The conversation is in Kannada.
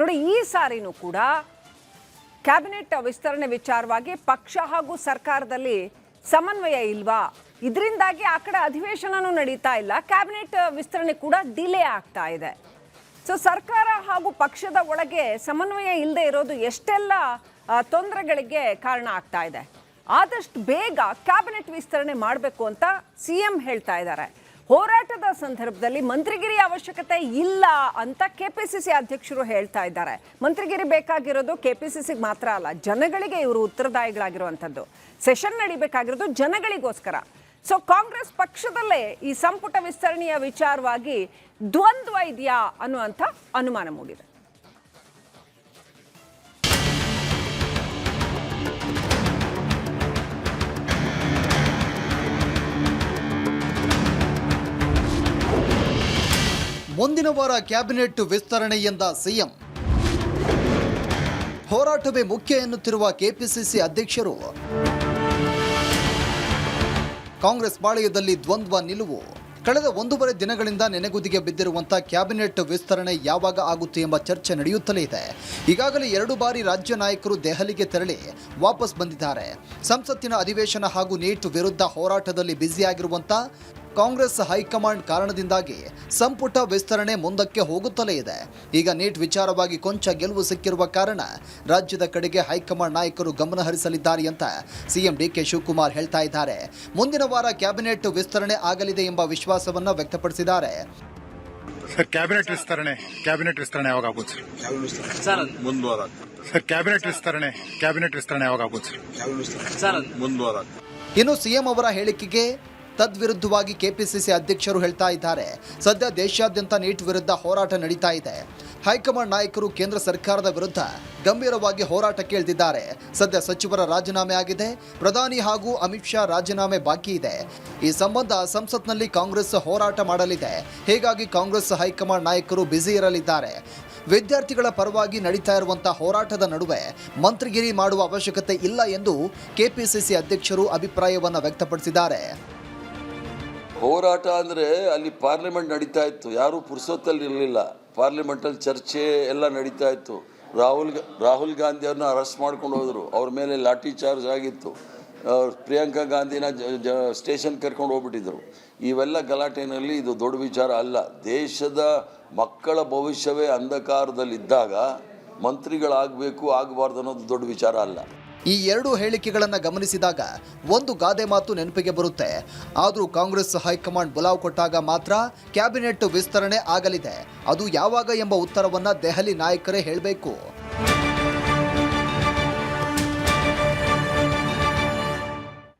ನೋಡಿ, ಈ ಸಾರಿನೂ ಕೂಡ ಕ್ಯಾಬಿನೆಟ್ ವಿಸ್ತರಣೆ ವಿಚಾರವಾಗಿ ಪಕ್ಷ ಹಾಗೂ ಸರ್ಕಾರದಲ್ಲಿ ಸಮನ್ವಯ ಇಲ್ವಾ? ಇದರಿಂದಾಗಿ ಆ ಕಡೆ ಅಧಿವೇಶನನೂ ನಡೀತಾ ಇಲ್ಲ, ಕ್ಯಾಬಿನೆಟ್ ವಿಸ್ತರಣೆ ಕೂಡ ಡಿಲೇ ಆಗ್ತಾ ಇದೆ. ಸೊ ಸರ್ಕಾರ ಹಾಗೂ ಪಕ್ಷದ ಒಳಗೆ ಸಮನ್ವಯ ಇಲ್ಲದೆ ಇರೋದು ಎಷ್ಟೆಲ್ಲ ತೊಂದರೆಗಳಿಗೆ ಕಾರಣ ಆಗ್ತಾ ಇದೆ. ಆದಷ್ಟು ಬೇಗ ಕ್ಯಾಬಿನೆಟ್ ವಿಸ್ತರಣೆ ಮಾಡಬೇಕು ಅಂತ ಸಿಎಂ ಹೇಳ್ತಾ ಇದ್ದಾರೆ. ಹೋರಾಟದ ಸಂದರ್ಭದಲ್ಲಿ ಮಂತ್ರಿಗಿರಿ ಅವಶ್ಯಕತೆ ಇಲ್ಲ ಅಂತ ಕೆಪಿಸಿಸಿ ಅಧ್ಯಕ್ಷರು ಹೇಳ್ತಾ ಇದ್ದಾರೆ. ಮಂತ್ರಿಗಿರಿ ಬೇಕಾಗಿರೋದು ಕೆಪಿಸಿಸಿಗೆ ಮಾತ್ರ ಅಲ್ಲ, ಜನಗಳಿಗೆ ಇವರು ಉತ್ತರದಾಯಿಗಳಾಗಿರುವಂಥದ್ದು. ಸೆಷನ್ ನಡಿಬೇಕಾಗಿರೋದು ಜನಗಳಿಗೋಸ್ಕರ. ಸೊ ಕಾಂಗ್ರೆಸ್ ಪಕ್ಷದಲ್ಲೇ ಈ ಸಂಪುಟ ವಿಸ್ತರಣೆಯ ವಿಚಾರವಾಗಿ ದ್ವಂದ್ವ ಇದೆಯಾ ಅನ್ನುವಂಥ ಅನುಮಾನ ಮೂಡಿದೆ. ಮುಂದಿನ ವಾರ ಕ್ಯಾಬಿನೆಟ್ ವಿಸ್ತರಣೆ ಎಂದ ಸಿಎಂ. ಹೋರಾಟವೇ ಮುಖ್ಯ ಎನ್ನುತ್ತಿರುವ ಕೆಪಿಸಿಸಿ ಅಧ್ಯಕ್ಷರು. ಕಾಂಗ್ರೆಸ್ ಪಾಳೆಯದಲ್ಲಿ ದ್ವಂದ್ವ ನಿಲುವು. ಕಳೆದ 1.5 ದಿನಗಳಿಂದ ನೆನೆಗುದಿಗೆ ಬಿದ್ದಿರುವಂಥ ಕ್ಯಾಬಿನೆಟ್ ವಿಸ್ತರಣೆ ಯಾವಾಗ ಆಗುತ್ತೆ ಎಂಬ ಚರ್ಚೆ ನಡೆಯುತ್ತಲೇ ಇದೆ. ಈಗಾಗಲೇ 2 ಬಾರಿ ರಾಜ್ಯ ನಾಯಕರು ದೆಹಲಿಗೆ ತೆರಳಿ ವಾಪಸ್ ಬಂದಿದ್ದಾರೆ. ಸಂಸತ್ತಿನ ಅಧಿವೇಶನ ಹಾಗೂ ನೀಟ್ ವಿರುದ್ಧ ಹೋರಾಟದಲ್ಲಿ ಬ್ಯುಸಿಯಾಗಿರುವಂಥ ಕಾಂಗ್ರೆಸ್ ಹೈಕಮಾಂಡ್ ಕಾರಣದಿಂದಾಗಿ ಸಂಪುಟ ವಿಸ್ತರಣೆ ಮುಂದಕ್ಕೆ ಹೋಗುತ್ತಲೇ ಇದೆ. ಈಗ ನೀಟ್ ವಿಚಾರವಾಗಿ ಕೊಂಚ ಗೆಲುವು ಸಿಕ್ಕಿರುವ ಕಾರಣ ರಾಜ್ಯದ ಕಡೆಗೆ ಹೈಕಮಾಂಡ್ ನಾಯಕರು ಗಮನ ಹರಿಸಲಿದ್ದಾರೆ ಅಂತ ಸಿಎಂ ಡಿಕೆ ಶಿವಕುಮಾರ್ ಹೇಳ್ತಾ ಇದ್ದಾರೆ. ಮುಂದಿನ ವಾರ ಕ್ಯಾಬಿನೆಟ್ ವಿಸ್ತರಣೆ ಆಗಲಿದೆ ಎಂಬ ವಿಶ್ವಾಸವನ್ನ ವ್ಯಕ್ತಪಡಿಸಿದ್ದಾರೆ. ಸರ್, ಕ್ಯಾಬಿನೆಟ್ ವಿಸ್ತರಣೆ ಯಾವಾಗ ಆಗುತ್ತೆ ಸರ್? ಮುಂದುವಾರ ಸರ್, ಕ್ಯಾಬಿನೆಟ್ ವಿಸ್ತರಣೆ ಯಾವಾಗ ಆಗುತ್ತೆ ಸರ್? ಮುಂದುವಾರ. ಇನ್ನು ಸಿಎಂ ಅವರ ಹೇಳಿಕೆಗೆ ತದ್ವಿರುದ್ಧವಾಗಿ ಕೆಪಿಸಿಸಿ ಅಧ್ಯಕ್ಷರು ಹೇಳ್ತಾ ಇದ್ದಾರೆ. ಸದ್ಯ ದೇಶಾದ್ಯಂತ ನೀಟ್ ವಿರುದ್ಧ ಹೋರಾಟ ನಡೀತಾ ಇದೆ. ಹೈಕಮಾಂಡ್ ನಾಯಕರು ಕೇಂದ್ರ ಸರ್ಕಾರದ ವಿರುದ್ಧ ಗಂಭೀರವಾಗಿ ಹೋರಾಟಕ್ಕೆ ಇಳಿದಿದ್ದಾರೆ. ಸದ್ಯ ಸಚಿವರ ರಾಜೀನಾಮೆ ಆಗಿದೆ. ಪ್ರಧಾನಿ ಹಾಗೂ ಅಮಿತ್ ಶಾ ರಾಜೀನಾಮೆ ಬಾಕಿ ಇದೆ. ಈ ಸಂಬಂಧ ಸಂಸತ್ನಲ್ಲಿ ಕಾಂಗ್ರೆಸ್ ಹೋರಾಟ ಮಾಡಲಿದೆ. ಹೀಗಾಗಿ ಕಾಂಗ್ರೆಸ್ ಹೈಕಮಾಂಡ್ ನಾಯಕರು ಬ್ಯುಸಿ ಇರಲಿದ್ದಾರೆ. ವಿದ್ಯಾರ್ಥಿಗಳ ಪರವಾಗಿ ನಡೀತಾ ಇರುವಂತಹ ಹೋರಾಟದ ನಡುವೆ ಮಂತ್ರಿಗಿರಿ ಮಾಡುವ ಅವಶ್ಯಕತೆ ಇಲ್ಲ ಎಂದು ಕೆಪಿಸಿಸಿ ಅಧ್ಯಕ್ಷರು ಅಭಿಪ್ರಾಯವನ್ನು ವ್ಯಕ್ತಪಡಿಸಿದ್ದಾರೆ. ಹೋರಾಟ ಅಂದರೆ ಅಲ್ಲಿ ಪಾರ್ಲಿಮೆಂಟ್ ನಡೀತಾ ಇತ್ತು, ಯಾರೂ ಪುರ್ಸೊತ್ತಲ್ಲಿ ಇರಲಿಲ್ಲ. ಪಾರ್ಲಿಮೆಂಟಲ್ಲಿ ಚರ್ಚೆ ಎಲ್ಲ ನಡೀತಾ ಇತ್ತು. ರಾಹುಲ್ ಗಾಂಧಿಯವ್ರನ್ನ ಅರೆಸ್ಟ್ ಮಾಡ್ಕೊಂಡು ಹೋದರು, ಅವ್ರ ಮೇಲೆ ಲಾಠಿ ಚಾರ್ಜ್ ಆಗಿತ್ತು. ಪ್ರಿಯಾಂಕಾ ಗಾಂಧಿನ ಸ್ಟೇಷನ್ ಕರ್ಕೊಂಡು ಹೋಗ್ಬಿಟ್ಟಿದ್ರು. ಇವೆಲ್ಲ ಗಲಾಟೆಯಲ್ಲಿ ಇದು ದೊಡ್ಡ ವಿಚಾರ ಅಲ್ಲ. ದೇಶದ ಮಕ್ಕಳ ಭವಿಷ್ಯವೇ ಅಂಧಕಾರದಲ್ಲಿದ್ದಾಗ ಮಂತ್ರಿಗಳಾಗಬೇಕು ಆಗಬಾರ್ದು ಅನ್ನೋದು ದೊಡ್ಡ ವಿಚಾರ ಅಲ್ಲ. ಈ 2 ಹೇಳಿಕೆಗಳನ್ನು ಗಮನಿಸಿದಾಗ ಒಂದು ಗಾದೆ ಮಾತು ನೆನಪಿಗೆ ಬರುತ್ತೆ. ಆದರೂ ಕಾಂಗ್ರೆಸ್ ಹೈಕಮಾಂಡ್ ಬುಲಾವ್ ಕೊಟ್ಟಾಗ ಮಾತ್ರ ಕ್ಯಾಬಿನೆಟ್ ವಿಸ್ತರಣೆ ಆಗಲಿದೆ. ಅದು ಯಾವಾಗ ಎಂಬ ಉತ್ತರವನ್ನು ದೆಹಲಿ ನಾಯಕರೇ ಹೇಳಬೇಕು.